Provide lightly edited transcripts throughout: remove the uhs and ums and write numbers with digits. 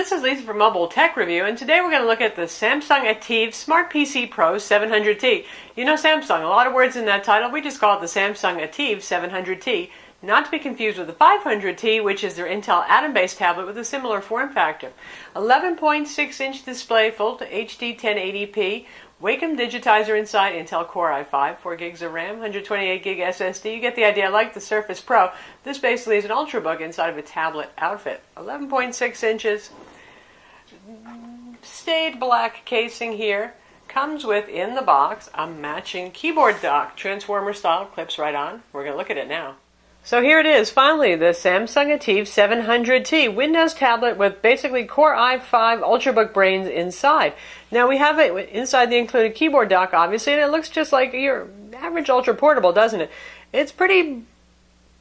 this is Lisa from Mobile Tech Review, and today we're going to look at the Samsung ATIV Smart PC Pro 700T. You know Samsung, a lot of words in that title. We just call it the Samsung ATIV 700T, not to be confused with the 500T, which is their Intel Atom-based tablet with a similar form factor. 11.6-inch display, full HD 1080p, Wacom digitizer inside, Intel Core i5, 4 gigs of RAM, 128 gig SSD. You get the idea. Like the Surface Pro, this basically is an Ultrabook inside of a tablet outfit. 11.6 inches, stained black casing here. Comes with, in the box, a matching keyboard dock, transformer style, clips right on. We're going to look at it now. So here it is, finally, the Samsung ATIV 700T, Windows tablet with basically Core i5 Ultrabook brains inside. Now we have it inside the included keyboard dock, obviously, and it looks just like your average Ultra Portable, doesn't it? It's pretty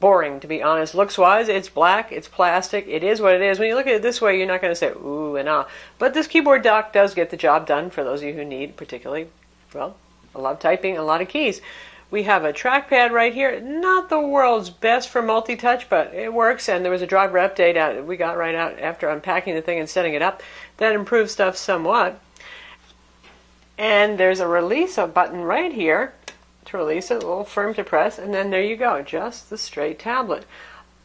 boring, to be honest, looks-wise. It's black, it's plastic, it is what it is. When you look at it this way, you're not going to say, ooh and ah. But this keyboard dock does get the job done for those of you who need, particularly, well, a lot of typing, a lot of keys. We have a trackpad right here, not the world's best for multi-touch, but it works, and there was a driver update we got right out after unpacking the thing and setting it up. That improves stuff somewhat. And there's a release button right here to release it, a little firm to press, and then there you go, just the straight tablet.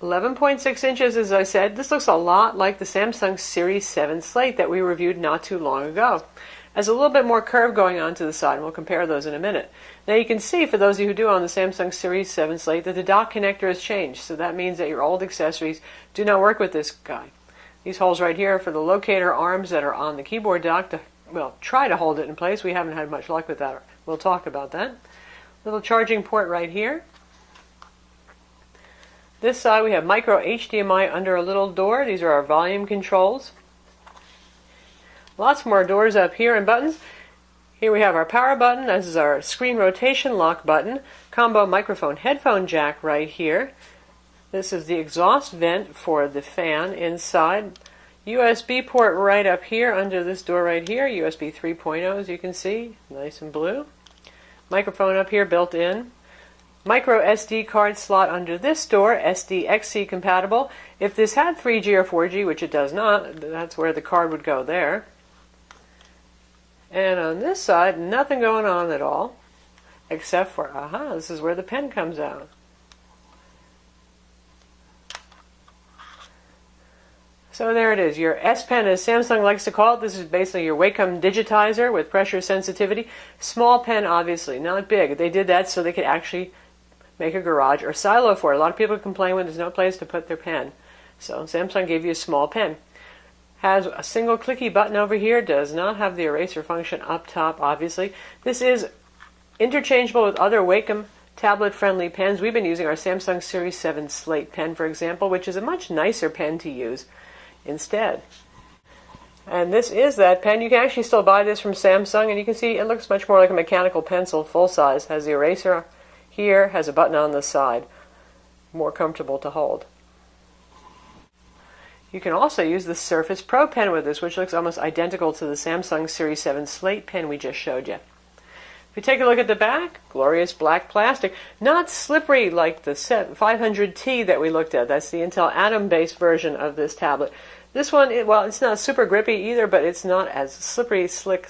11.6 inches, as I said. This looks a lot like the Samsung Series 7 Slate that we reviewed not too long ago. Has a little bit more curve going on to the side, and we'll compare those in a minute. Now you can see, for those of you who do own the Samsung Series 7 Slate, that the dock connector has changed. So that means that your old accessories do not work with this guy. These holes right here are for the locator arms that are on the keyboard dock to, well, try to hold it in place. We haven't had much luck with that. We'll talk about that. Little charging port right here. This side we have micro HDMI under a little door. These are our volume controls. Lots more doors up here and buttons. Here we have our power button. This is our screen rotation lock button. Combo microphone headphone jack right here. This is the exhaust vent for the fan inside. USB port right up here under this door right here. USB 3.0, as you can see, nice and blue. Microphone up here built in. Micro SD card slot under this door, SD-XC compatible. If this had 3G or 4G, which it does not, that's where the card would go there. And on this side, nothing going on at all, except for, this is where the pen comes out. So there it is, your S Pen, as Samsung likes to call it. This is basically your Wacom digitizer with pressure sensitivity. Small pen, obviously, not big. They did that so they could actually make a garage or silo for it. A lot of people complain when there's no place to put their pen. So Samsung gave you a small pen. Has a single clicky button over here, does not have the eraser function up top, obviously. This is interchangeable with other Wacom tablet-friendly pens. We've been using our Samsung Series 7 Slate pen, for example, which is a much nicer pen to use instead. And this is that pen. You can actually still buy this from Samsung, and you can see it looks much more like a mechanical pencil, full size. Has the eraser here, has a button on the side. More comfortable to hold. You can also use the Surface Pro pen with this, which looks almost identical to the Samsung Series 7 Slate pen we just showed you. If you take a look at the back, glorious black plastic. Not slippery like the 500T that we looked at. That's the Intel Atom-based version of this tablet. This one, well, it's not super grippy either, but it's not as slippery, slick,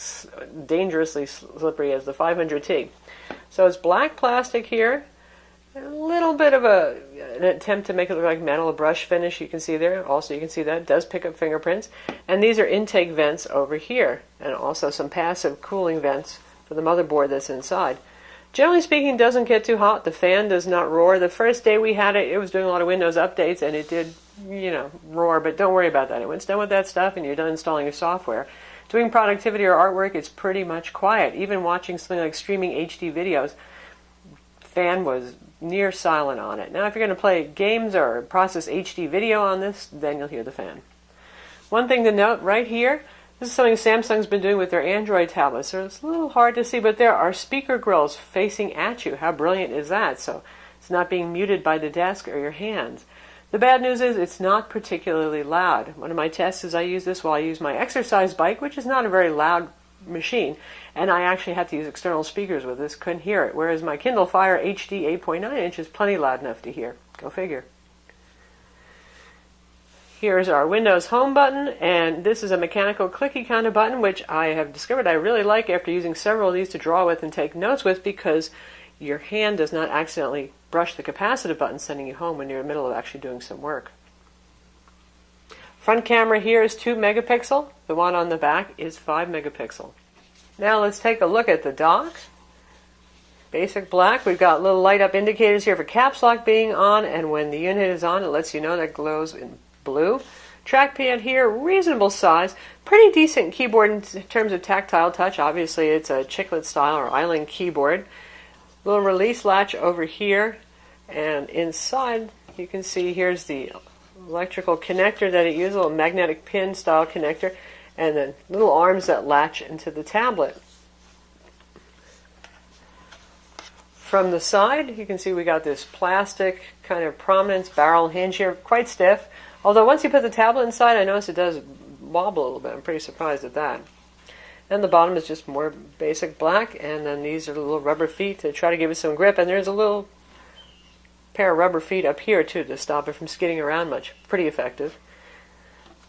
dangerously slippery as the 500T. So it's black plastic here. A little bit of an attempt to make it look like metal, a brush finish you can see there. Also, you can see that it does pick up fingerprints. And these are intake vents over here, and also some passive cooling vents for the motherboard that's inside. Generally speaking, it doesn't get too hot. The fan does not roar. The first day we had it, it was doing a lot of Windows updates, and it did, roar, but don't worry about that. When it's done with that stuff and you're done installing your software, doing productivity or artwork, it's pretty much quiet. Even watching something like streaming HD videos, fan was near silent on it. Now if you're going to play games or process HD video on this, then you'll hear the fan. One thing to note right here, this is something Samsung's been doing with their Android tablets. So it's a little hard to see, but there are speaker grills facing at you. How brilliant is that? So it's not being muted by the desk or your hands. The bad news is it's not particularly loud. One of my tests is I use this while I use my exercise bike, which is not a very loud machine, and I actually had to use external speakers with this, couldn't hear it, whereas my Kindle Fire HD 8.9 inch is plenty loud enough to hear. Go figure. Here's our Windows Home button, and this is a mechanical clicky kind of button, which I have discovered I really like after using several of these to draw with and take notes with, because your hand does not accidentally brush the capacitive button, sending you home when you're in the middle of actually doing some work. Front camera here is 2 megapixel. The one on the back is 5 megapixel. Now let's take a look at the dock. Basic black. We've got little light up indicators here for caps lock being on, and when the unit is on, it lets you know that it glows in blue. Trackpad here, reasonable size. Pretty decent keyboard in terms of tactile touch. Obviously it's a chiclet style or island keyboard. Little release latch over here, and inside you can see here's the electrical connector that it uses, a little magnetic pin style connector, and then little arms that latch into the tablet. From the side, you can see we got this plastic kind of prominence barrel hinge here, quite stiff. Although once you put the tablet inside, I notice it does wobble a little bit. I'm pretty surprised at that. And the bottom is just more basic black, and then these are the little rubber feet to try to give it some grip, and there's a little pair of rubber feet up here too to stop it from skidding around much. Pretty effective.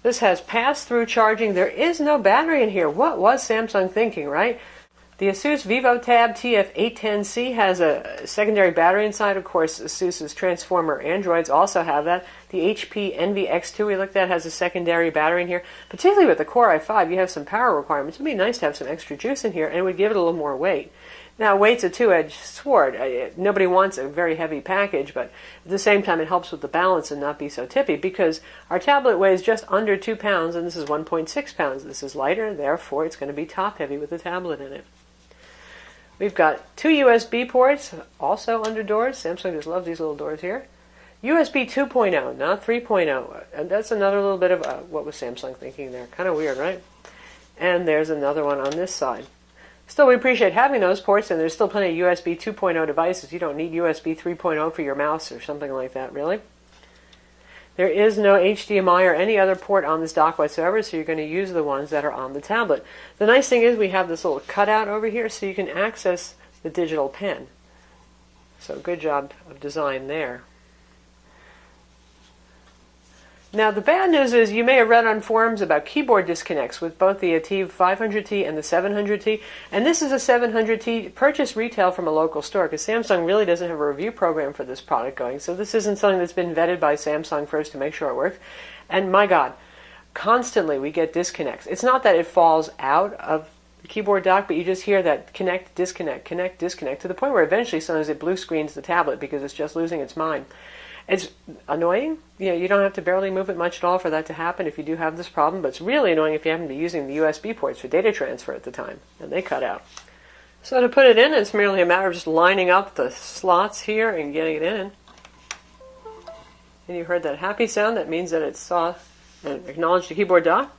This has pass-through charging. There is no battery in here. What was Samsung thinking, right? The Asus VivoTab TF810C has a secondary battery inside. Of course, Asus's Transformer Androids also have that. The HP Envy X2 we looked at has a secondary battery in here. Particularly with the Core i5, you have some power requirements. It would be nice to have some extra juice in here, and it would give it a little more weight. Now, weight's a two-edged sword. Nobody wants a very heavy package, but at the same time it helps with the balance and not be so tippy, because our tablet weighs just under 2 pounds, and this is 1.6 pounds. This is lighter, therefore it's going to be top-heavy with the tablet in it. We've got 2 USB ports, also under doors. Samsung just loves these little doors here. USB 2.0, not 3.0. And that's another little bit of what was Samsung thinking there. Kind of weird, right? And there's another one on this side. Still, we appreciate having those ports, and there's still plenty of USB 2.0 devices. You don't need USB 3.0 for your mouse or something like that, really. There is no HDMI or any other port on this dock whatsoever, so you're going to use the ones that are on the tablet. The nice thing is we have this little cutout over here, so you can access the digital pen. So good job of design there. Now, the bad news is you may have read on forums about keyboard disconnects with both the ATIV 500T and the 700T. And this is a 700T purchased retail from a local store, because Samsung really doesn't have a review program for this product going. So this isn't something that's been vetted by Samsung first to make sure it works. And my God, constantly we get disconnects. It's not that it falls out of the keyboard dock, but you just hear that connect, disconnect, to the point where eventually sometimes it blue screens the tablet because it's just losing its mind. It's annoying. You don't have to barely move it much at all for that to happen if you do have this problem, but it's really annoying if you happen to be using the USB ports for data transfer at the time, and they cut out. So to put it in, it's merely a matter of just lining up the slots here and getting it in. And you heard that happy sound. That means that it saw and acknowledged the keyboard dock.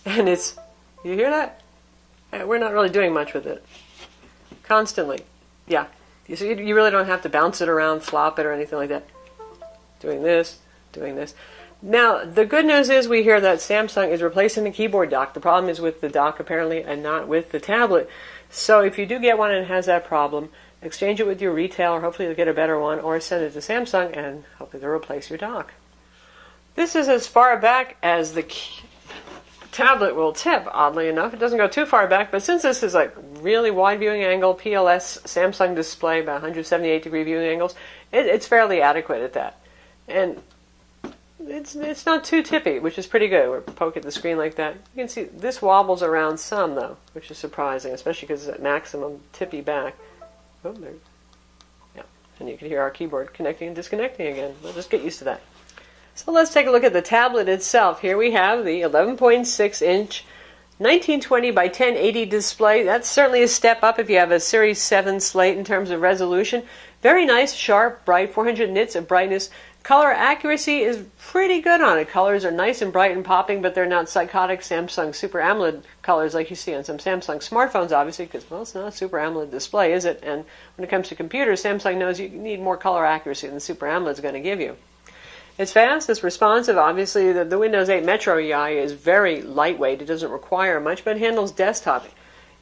And it's, you hear that? We're not really doing much with it. Constantly. Yeah. So you really don't have to bounce it around, flop it, or anything like that. Doing this, doing this. Now, the good news is we hear that Samsung is replacing the keyboard dock. The problem is with the dock, apparently, and not with the tablet. So if you do get one and it has that problem, exchange it with your retailer. Hopefully you'll get a better one, or send it to Samsung, and hopefully they'll replace your dock. This is as far back as the tablet will tip, oddly enough. It doesn't go too far back, but since this is like really wide viewing angle, PLS Samsung display, about 178 degree viewing angles, it's fairly adequate at that. And it's not too tippy, which is pretty good. We're poking the screen like that. You can see this wobbles around some, though, which is surprising, especially because it's at maximum tippy back. Oh, there. Yeah, and you can hear our keyboard connecting and disconnecting again. We'll just get used to that. So let's take a look at the tablet itself. Here we have the 11.6-inch 1920 by 1080 display. That's certainly a step up if you have a Series 7 slate in terms of resolution. Very nice, sharp, bright, 400 nits of brightness. Color accuracy is pretty good on it. Colors are nice and bright and popping, but they're not psychotic Samsung Super AMOLED colors like you see on some Samsung smartphones, obviously, because, well, it's not a Super AMOLED display, is it? And when it comes to computers, Samsung knows you need more color accuracy than Super AMOLED is going to give you. It's fast, it's responsive. Obviously, the Windows 8 Metro UI is very lightweight. It doesn't require much, but it handles desktop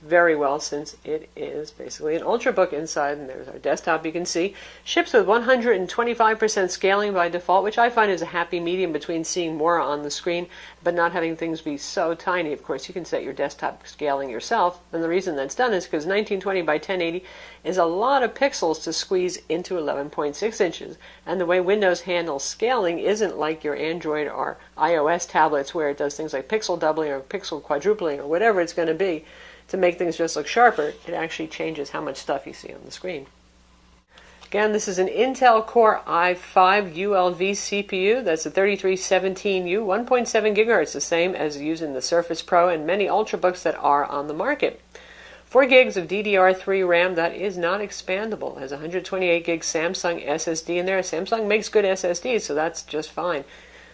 very well since it is basically an Ultrabook inside, and there's our desktop you can see. Ships with 125% scaling by default, which I find is a happy medium between seeing more on the screen but not having things be so tiny. Of course, you can set your desktop scaling yourself, and the reason that's done is because 1920 by 1080 is a lot of pixels to squeeze into 11.6 inches, and the way Windows handles scaling isn't like your Android or iOS tablets where it does things like pixel doubling or pixel quadrupling or whatever it's going to be to make things just look sharper. It actually changes how much stuff you see on the screen. Again, this is an Intel Core i5 ULV CPU. That's a 3317U, 1.7 gigahertz, the same as used in the Surface Pro and many Ultrabooks that are on the market. 4 gigs of DDR3 RAM that is not expandable. It has 128 gig Samsung SSD in there. Samsung makes good SSDs, so that's just fine.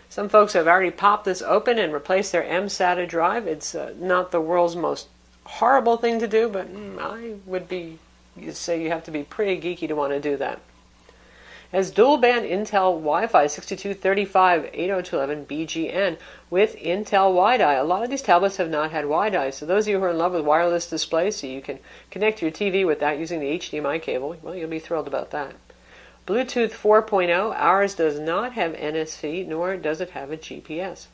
Some folks have already popped this open and replaced their mSATA drive. It's not the world's most horrible thing to do, but I would say you have to be pretty geeky to want to do that. It has dual band Intel Wi-Fi 6235 802.11 BGN with Intel WiDi. A lot of these tablets have not had WiDi, so those of you who are in love with wireless displays, so you can connect your TV without using the HDMI cable, well, you'll be thrilled about that. Bluetooth 4.0, ours does not have NSV, nor does it have a GPS.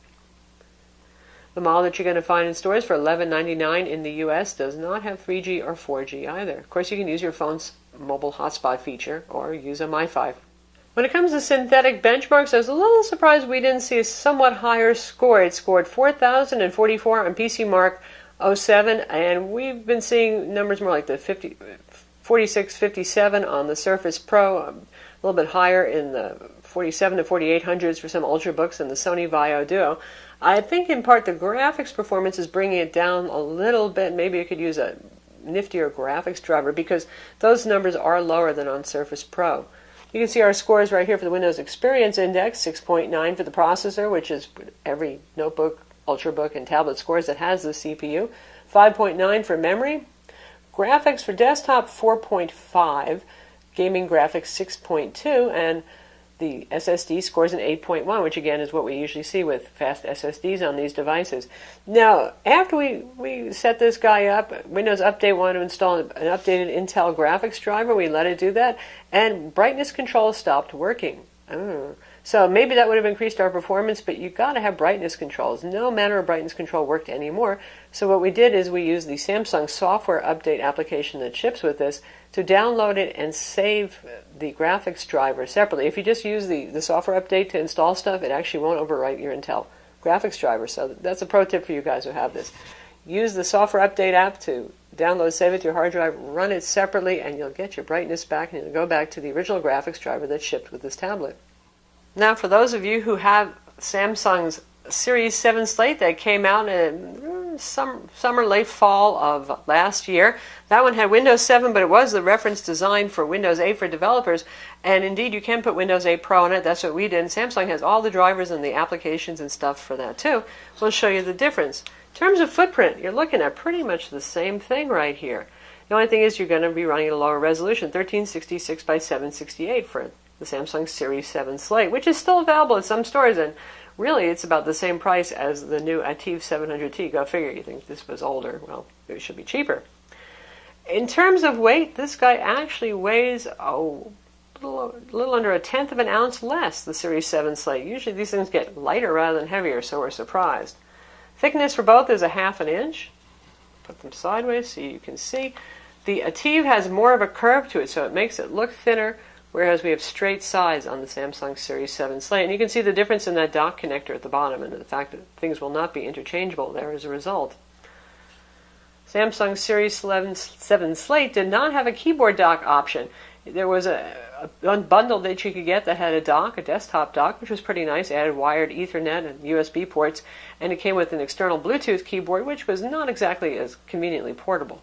The model that you're going to find in stores for $11.99 in the US does not have 3G or 4G either. Of course, you can use your phone's mobile hotspot feature or use a MiFi. When it comes to synthetic benchmarks, I was a little surprised we didn't see a somewhat higher score. It scored 4,044 on PC Mark 07, and we've been seeing numbers more like the 46, 57 on the Surface Pro, a little bit higher in the 47 to 4800s for some Ultrabooks and the Sony Vaio Duo. I think in part the graphics performance is bringing it down a little bit. Maybe you could use a niftier graphics driver because those numbers are lower than on Surface Pro. You can see our scores right here for the Windows Experience Index, 6.9 for the processor, which is every notebook, Ultrabook, and tablet scores that has the CPU, 5.9 for memory, graphics for desktop 4.5, gaming graphics 6.2, and the SSD scores an 8.1, which again is what we usually see with fast SSDs on these devices. Now, after we set this guy up, Windows Update wanted to install an updated Intel graphics driver. We let it do that, and brightness control stopped working. So maybe that would have increased our performance, but you've got to have brightness controls. No manner of brightness control worked anymore. So what we did is we used the Samsung software update application that ships with this to download it and save the graphics driver separately. If you just use the software update to install stuff, it actually won't overwrite your Intel graphics driver. So that's a pro tip for you guys who have this. Use the software update app to download, save it to your hard drive, run it separately, and you'll get your brightness back, and you'll go back to the original graphics driver that shipped with this tablet. Now, for those of you who have Samsung's Series 7 slate that came out in summer, late fall of last year, that one had Windows 7, but it was the reference design for Windows 8 for developers, and indeed you can put Windows 8 Pro in it. That's what we did, and Samsung has all the drivers and the applications and stuff for that too. We'll show you the difference. In terms of footprint, you're looking at pretty much the same thing right here. The only thing is you're going to be running at a lower resolution, 1366 by 768 for the Samsung Series 7 slate, which is still available at some stores, and really it's about the same price as the new ATIV 700T. Go figure, you think this was older. Well, it should be cheaper. In terms of weight, this guy actually weighs a little under a tenth of an ounce less, the Series 7 slate. Usually these things get lighter rather than heavier, so we're surprised. Thickness for both is a ½ an inch. Put them sideways so you can see. The ATIV has more of a curve to it, so it makes it look thinner, whereas we have straight sides on the Samsung Series 7 slate. And you can see the difference in that dock connector at the bottom and the fact that things will not be interchangeable there as a result. Samsung Series 7 slate did not have a keyboard dock option. There was a bundle that you could get that had a dock, a desktop dock, which was pretty nice. It added wired Ethernet and USB ports, and it came with an external Bluetooth keyboard, which was not exactly as conveniently portable.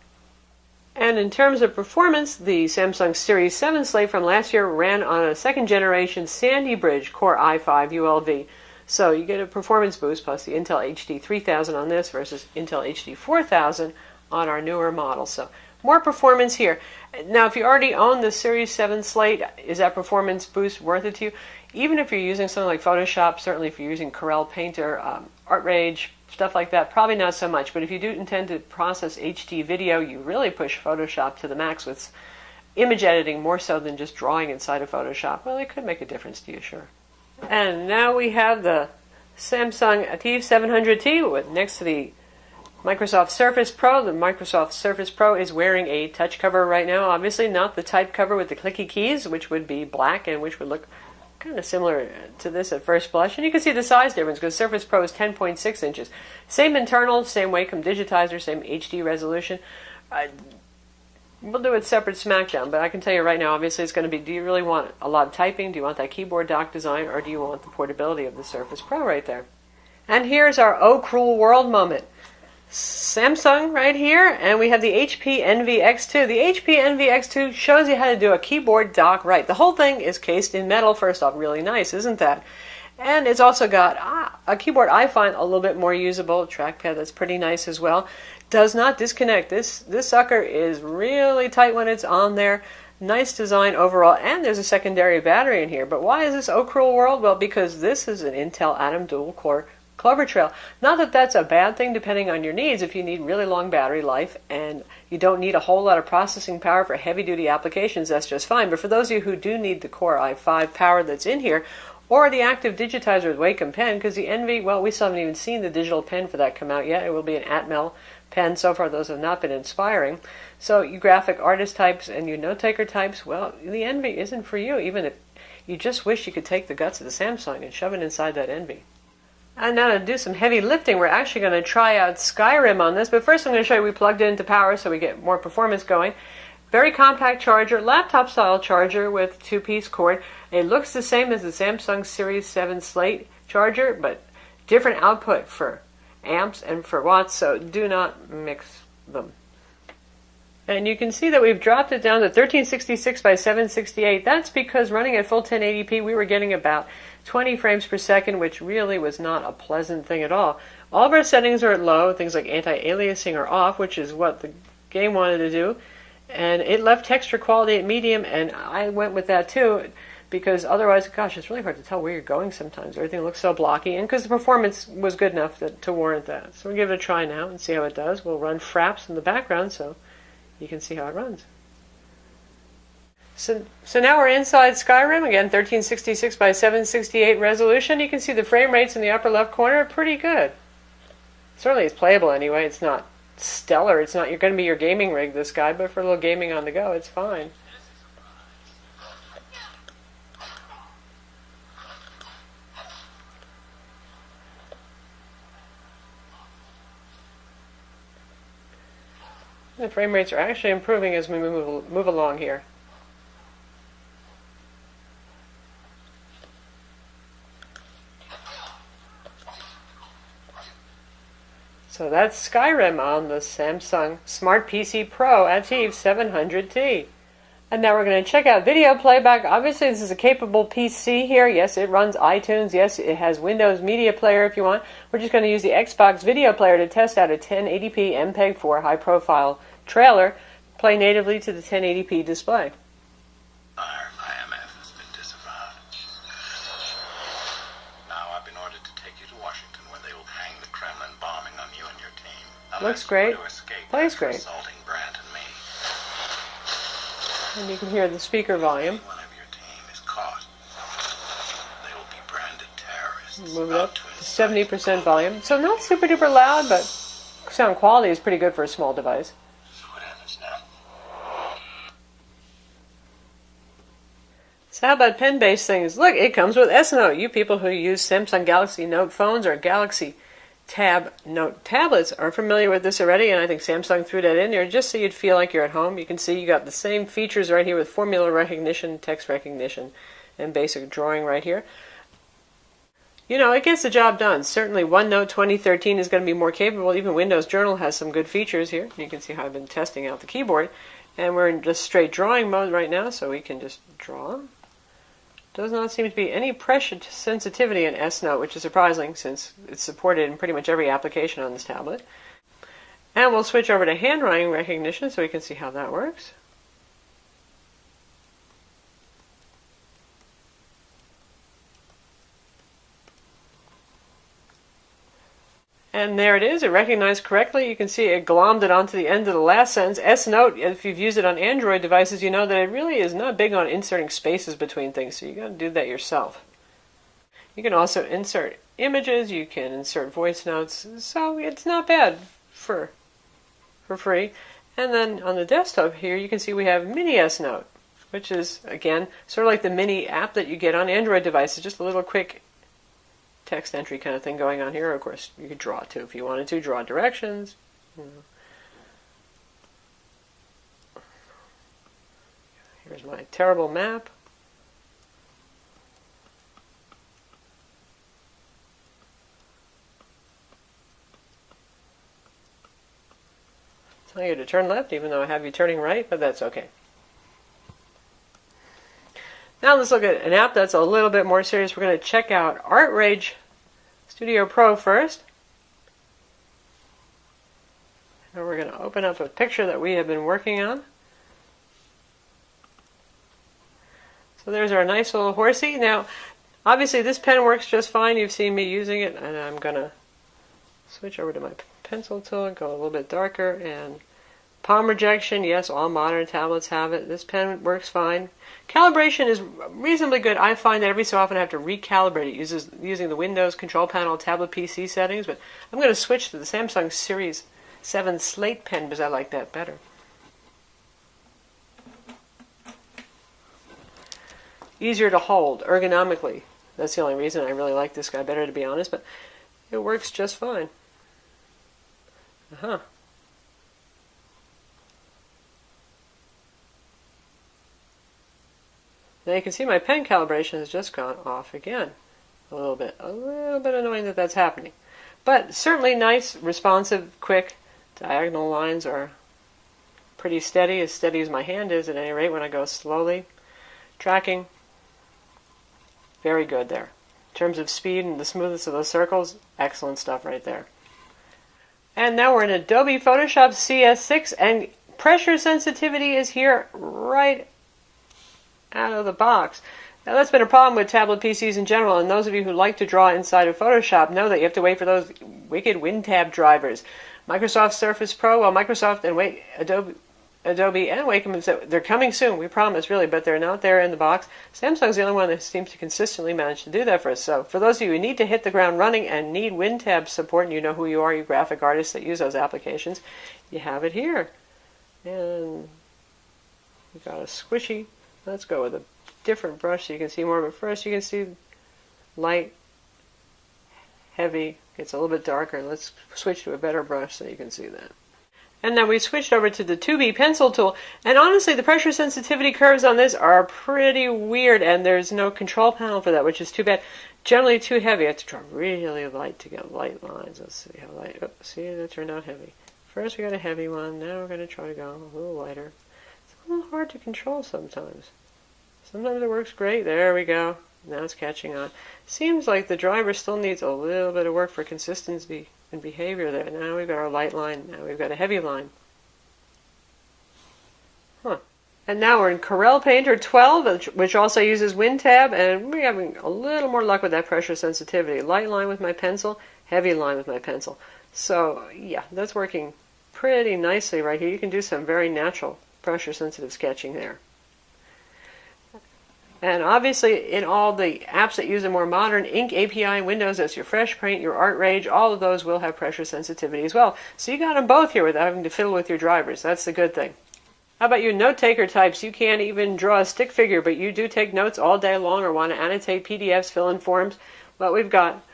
And in terms of performance, the Samsung Series 7 slate from last year ran on a second generation Sandy Bridge Core i5 ULV. So you get a performance boost plus the Intel HD 3000 on this versus Intel HD 4000 on our newer model. So more performance here. Now, if you already own the Series 7 slate, is that performance boost worth it to you? Even if you're using something like Photoshop, certainly if you're using Corel Painter, ArtRage, stuff like that, probably not so much. But if you do intend to process HD video, you really push Photoshop to the max with image editing more so than just drawing inside of Photoshop. Well, it could make a difference to you, sure. And now we have the Samsung ATIV 700T with next to the Microsoft Surface Pro. The Microsoft Surface Pro is wearing a touch cover right now. Obviously not the type cover with the clicky keys, which would be black and which would look kind of similar to this at first blush. And you can see the size difference because Surface Pro is 10.6 inches. Same internal, same Wacom digitizer, same HD resolution. We'll do it separate smackdown, but I can tell you right now, obviously it's going to be, do you really want a lot of typing? Do you want that keyboard dock design? Or do you want the portability of the Surface Pro right there? And here's our oh cruel world moment. Samsung right here, and we have the HP Envy X2. The HP Envy X2 shows you how to do a keyboard dock right. The whole thing is cased in metal, first off, really nice, isn't that? And it's also got a keyboard I find a little bit more usable, a trackpad that's pretty nice as well. Does not disconnect. This sucker is really tight when it's on there. Nice design overall, and there's a secondary battery in here. But why is this oh cruel world? Well, because this is an Intel Atom dual core Clover Trail. Not that that's a bad thing depending on your needs. If you need really long battery life and you don't need a whole lot of processing power for heavy duty applications, that's just fine. But for those of you who do need the Core i5 power that's in here, or the active digitizer with Wacom pen, because the Envy, well, we still haven't even seen the digital pen for that come out yet. It will be an Atmel pen. So far, those have not been inspiring. So you graphic artist types and you note-taker types, well, the Envy isn't for you, even if you just wish you could take the guts of the Samsung and shove it inside that Envy. And now to do some heavy lifting, we're actually going to try out Skyrim on this. But first I'm going to show you we plugged it into power so we get more performance going. Very compact charger, laptop-style charger with two-piece cord. It looks the same as the Samsung Series 7 Slate charger, but different output for amps and for watts, so do not mix them. And you can see that we've dropped it down to 1366 by 768. That's because running at full 1080p, we were getting about 20 frames per second, which really was not a pleasant thing at all. All of our settings are at low. Things like anti-aliasing are off, which is what the game wanted to do. And it left texture quality at medium, and I went with that too, because otherwise, gosh, it's really hard to tell where you're going sometimes. Everything looks so blocky, and because the performance was good enough to warrant that. So we'll give it a try now and see how it does. We'll run Fraps in the background so you can see how it runs. So now we're inside Skyrim, again 1366 by 768 resolution. You can see the frame rates in the upper left corner are pretty good. Certainly it's playable anyway. It's not stellar. It's not going to be your gaming rig, this guy, but for a little gaming on the go, it's fine. The frame rates are actually improving as we move along here. So that's Skyrim on the Samsung Smart PC Pro ATIV 700T. And now we're going to check out video playback. Obviously this is a capable PC here. Yes, it runs iTunes. Yes, it has Windows Media Player if you want. We're just going to use the Xbox Video Player to test out a 1080p MPEG-4 high-profile trailer, play natively to the 1080p display. Our IMF has been disavowed. Now I've been ordered to take you to Washington where they will hang the Kremlin bombing on you and your team. Looks great. Plays great. Assaulting Brandt and me. And you can hear the speaker volume. One of your team is caught. They will be branded terrorists. Move it up to 70% volume. So not super duper loud, but sound quality is pretty good for a small device. So what happens now? So how about pen-based things? Look, it comes with S-Note. You people who use Samsung Galaxy Note phones or Galaxy Tab Note tablets are familiar with this already, and I think Samsung threw that in there just so you'd feel like you're at home. You can see you got the same features right here with formula recognition, text recognition, and basic drawing right here. You know, it gets the job done. Certainly OneNote 2013 is going to be more capable. Even Windows Journal has some good features here. You can see how I've been testing out the keyboard. And we're in just straight drawing mode right now, so we can just draw. Does not seem to be any pressure sensitivity in S-Note, which is surprising since it's supported in pretty much every application on this tablet. And we'll switch over to handwriting recognition so we can see how that works. And there it is. It recognized correctly. You can see it glommed it onto the end of the last sentence. S-Note, if you've used it on Android devices, you know that it really is not big on inserting spaces between things, so you got to do that yourself. You can also insert images. You can insert voice notes. So it's not bad for free. And then on the desktop here, you can see we have Mini S-Note, which is, again, sort of like the mini app that you get on Android devices, just a little quick text entry kind of thing going on here. Of course, you could draw too if you wanted to, draw directions. Here's my terrible map. Tell you to turn left, even though I have you turning right, but that's okay. Now let's look at an app that's a little bit more serious. We're going to check out ArtRage Studio Pro first. And we're going to open up a picture that we have been working on. So there's our nice little horsey. Now, obviously this pen works just fine. You've seen me using it, and I'm going to switch over to my pencil tool and go a little bit darker. And palm rejection, yes, all modern tablets have it. This pen works fine. Calibration is reasonably good. I find that every so often I have to recalibrate it using the Windows Control Panel tablet PC settings, but I'm going to switch to the Samsung Series 7 Slate pen because I like that better. Easier to hold ergonomically. That's the only reason I really like this guy better, to be honest, but it works just fine. Now you can see my pen calibration has just gone off again. A little bit annoying that that's happening. But certainly nice, responsive, quick. Diagonal lines are pretty steady as my hand is at any rate when I go slowly. Tracking, very good there. In terms of speed and the smoothness of those circles, excellent stuff right there. And now we're in Adobe Photoshop CS6, and pressure sensitivity is here right out of the box. Now that's been a problem with tablet PCs in general, and those of you who like to draw inside of Photoshop know that you have to wait for those wicked WinTab drivers. Microsoft Surface Pro, well, Microsoft and Adobe and Wacom have said they're coming soon, we promise, really, but they're not there in the box. Samsung's the only one that seems to consistently manage to do that for us. So for those of you who need to hit the ground running and need WinTab support, and you know who you are, you graphic artists that use those applications, you have it here. And we've got a squishy. Let's go with a different brush so you can see more. But first you can see light, heavy, gets a little bit darker. Let's switch to a better brush so you can see that. And then we switched over to the 2B pencil tool. And honestly, the pressure sensitivity curves on this are pretty weird, and there's no control panel for that, which is too bad. Generally too heavy. I have to draw really light to get light lines. Let's see how light. Oh, see, that turned out heavy. First we got a heavy one. Now we're going to try to go a little lighter. It's a little hard to control sometimes. Sometimes it works great. There we go. Now it's catching on. Seems like the driver still needs a little bit of work for consistency and behavior there. Now we've got our light line. Now we've got a heavy line. And now we're in Corel Painter 12, which also uses WinTab, and we're having a little more luck with that pressure sensitivity. Light line with my pencil, heavy line with my pencil. So yeah, that's working pretty nicely right here. You can do some very natural pressure sensitive sketching there. And obviously, in all the apps that use a more modern Ink API Windows, that's your Fresh Paint, your ArtRage, all of those will have pressure sensitivity as well. So you got them both here without having to fiddle with your drivers. That's the good thing. How about you note-taker types? You can't even draw a stick figure, but you do take notes all day long or want to annotate PDFs, fill in forms. Well, we've got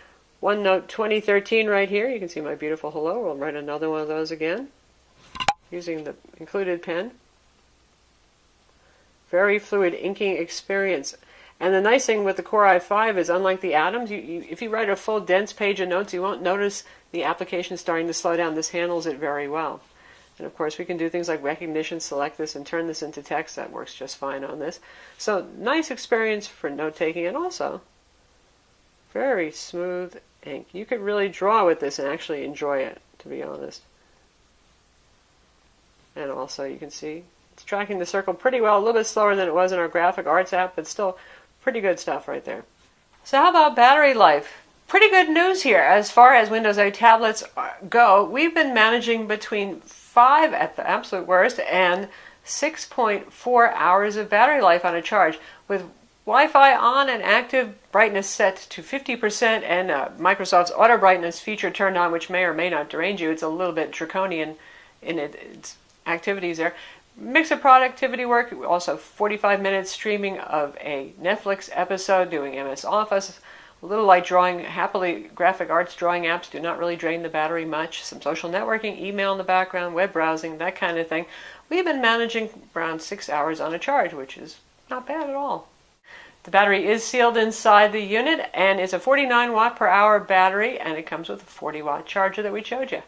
OneNote 2013 right here. You can see my beautiful hello. We'll write another one of those again using the included pen. Very fluid inking experience. And the nice thing with the Core i5 is, unlike the Atoms, if you write a full dense page of notes, you won't notice the application starting to slow down. This handles it very well. And of course we can do things like recognition, select this and turn this into text. That works just fine on this. So nice experience for note taking, and also very smooth ink. You could really draw with this and actually enjoy it, to be honest. And also you can see it's tracking the circle pretty well, a little bit slower than it was in our graphic arts app, but still pretty good stuff right there. So how about battery life? pretty good news here. As far as Windows 8 tablets go, we've been managing between 5 at the absolute worst and 6.4 hours of battery life on a charge with Wi-Fi on and active brightness set to 50% and Microsoft's auto brightness feature turned on, which may or may not derange you. It's a little bit draconian in its activities there. Mix of productivity work, also 45 minutes streaming of a Netflix episode, doing MS Office, a little light drawing. Happily, graphic arts drawing apps do not really drain the battery much. Some social networking, email in the background, web browsing, that kind of thing. We've been managing around 6 hours on a charge, which is not bad at all. The battery is sealed inside the unit and it's a 49 watt per hour battery, and it comes with a 40 watt charger that we showed you.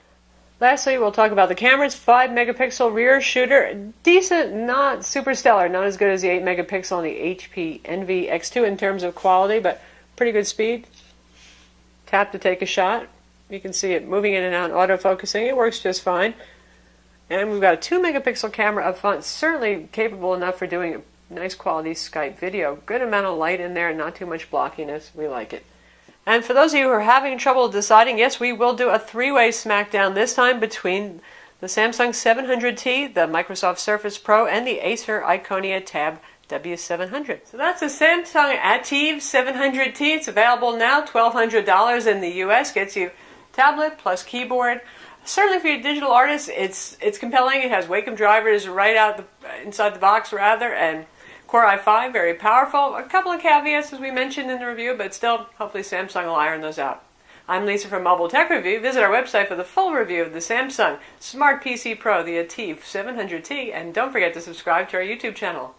Lastly, we'll talk about the cameras. 5 megapixel rear shooter. Decent, not super stellar. Not as good as the 8 megapixel on the HP Envy X2 in terms of quality, but pretty good speed. Tap to take a shot. You can see it moving in and out, autofocusing. It works just fine. And we've got a 2 megapixel camera up front. Certainly capable enough for doing nice quality Skype video. Good amount of light in there, not too much blockiness. We like it. And for those of you who are having trouble deciding, yes, we will do a 3-way smackdown this time between the Samsung 700T, the Microsoft Surface Pro, and the Acer Iconia Tab W700. So that's the Samsung ATIV 700T. It's available now, $1,200 in the US. Gets you tablet plus keyboard. Certainly for your digital artists, it's compelling. It has Wacom drivers right out inside the box, rather, and Core i5, very powerful. A couple of caveats, as we mentioned in the review, but still, hopefully Samsung will iron those out. I'm Lisa from Mobile Tech Review. Visit our website for the full review of the Samsung Smart PC Pro, the ATIV 700T, and don't forget to subscribe to our YouTube channel.